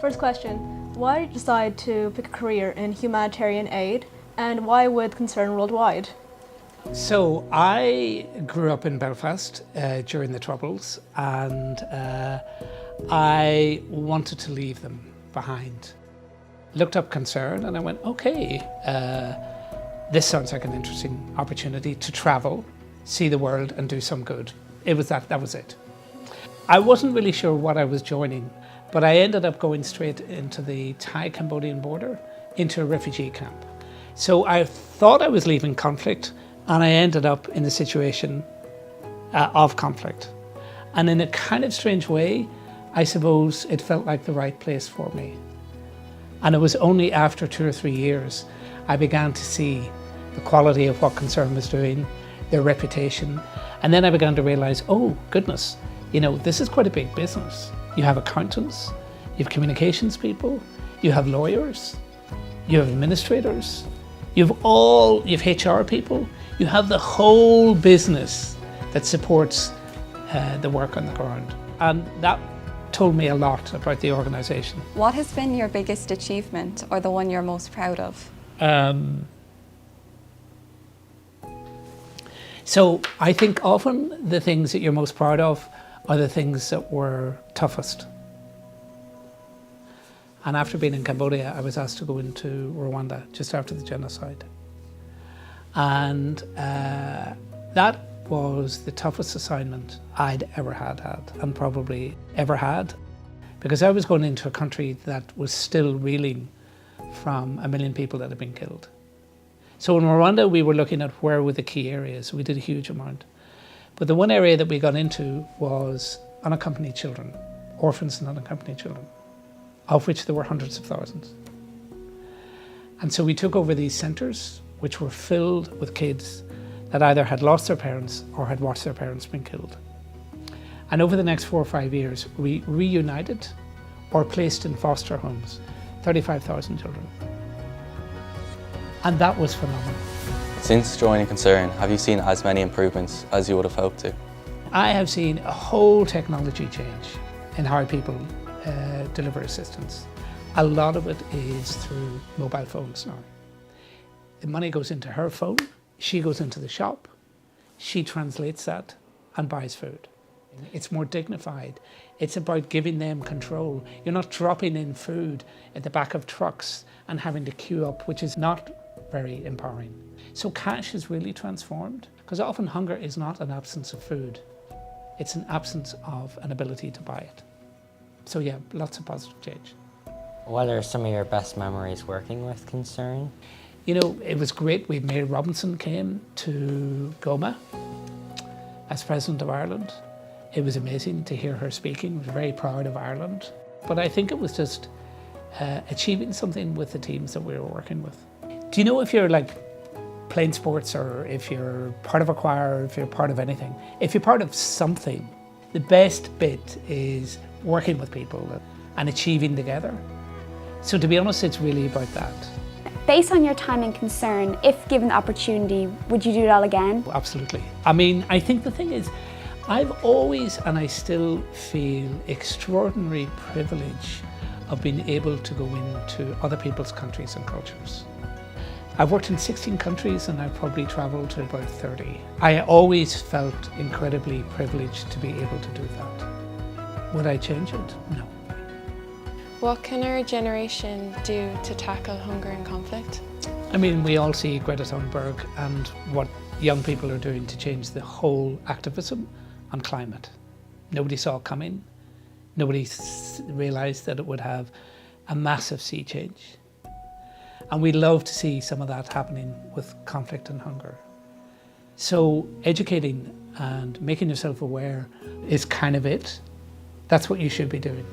First question, why did you decide to pick a career in humanitarian aid and why with Concern Worldwide? So I grew up in Belfast during the Troubles, and I wanted to leave them behind. Looked up Concern and I went, okay, this sounds like an interesting opportunity to travel, see the world and do some good. It was that was it. I wasn't really sure what I was joining, but I ended up going straight into the Thai-Cambodian border, into a refugee camp. So I thought I was leaving conflict, and I ended up in the situation of conflict. And in a kind of strange way, I suppose it felt like the right place for me. And it was only after 2 or 3 years I began to see the quality of what Concern was doing, their reputation. And then I began to realize, oh goodness, you know, this is quite a big business. You have accountants, you have communications people, you have lawyers, you have administrators, you have HR people, you have the whole business that supports the work on the ground. And that told me a lot about the organisation. What has been your biggest achievement or the one you're most proud of? So I think often the things that you're most proud of are the things that were toughest. And after being in Cambodia, I was asked to go into Rwanda just after the genocide. And that was the toughest assignment I'd ever had and probably ever had, because I was going into a country that was still reeling from 1 million people that had been killed. So in Rwanda, we were looking at where were the key areas. We did a huge amount. But the one area that we got into was unaccompanied children, orphans and unaccompanied children, of which there were hundreds of thousands. And so we took over these centres, which were filled with kids that either had lost their parents or had watched their parents being killed. And over the next 4 or 5 years, we reunited or placed in foster homes 35,000 children. And that was phenomenal. Since joining Concern, have you seen as many improvements as you would have hoped to? I have seen a whole technology change in how people deliver assistance. A lot of it is through mobile phones now. The money goes into her phone, she goes into the shop, she translates that and buys food. It's more dignified. It's about giving them control. You're not dropping in food at the back of trucks and having to queue up, which is not very empowering. So cash has really transformed, because often hunger is not an absence of food. It's an absence of an ability to buy it. So yeah, lots of positive change. What are some of your best memories working with Concern? You know, it was great. Mary Robinson came to Goma as President of Ireland. It was amazing to hear her speaking. I was very proud of Ireland. But I think it was just achieving something with the teams that we were working with. Do you know, if you're like playing sports, or if you're part of a choir, or if you're part of anything, if you're part of something, the best bit is working with people and achieving together. So to be honest, it's really about that. Based on your time in Concern, if given the opportunity, would you do it all again? Absolutely. I mean, I think the thing is, I've always, and I still feel, extraordinary privilege of being able to go into other people's countries and cultures. I've worked in 16 countries and I've probably travelled to about 30. I always felt incredibly privileged to be able to do that. Would I change it? No. What can our generation do to tackle hunger and conflict? I mean, we all see Greta Thunberg and what young people are doing to change the whole activism on climate. Nobody saw it coming. Nobody realised that it would have a massive sea change. And we love to see some of that happening with conflict and hunger. So educating and making yourself aware is kind of it. That's what you should be doing.